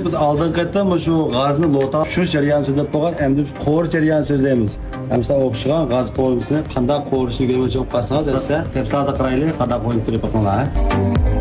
biz oldin qaytdan shu g'azni lo'ta tushirish jarayoni so'zlab qo'ygan, endi qo'rish jarayoni so'zlaymiz. Ham shu o'xshagan g'az qo'risini qanday qo'rishni o'rganib qolsangiz, esa tepslarda qaraylik, qanday qo'yib turib qo'ygan.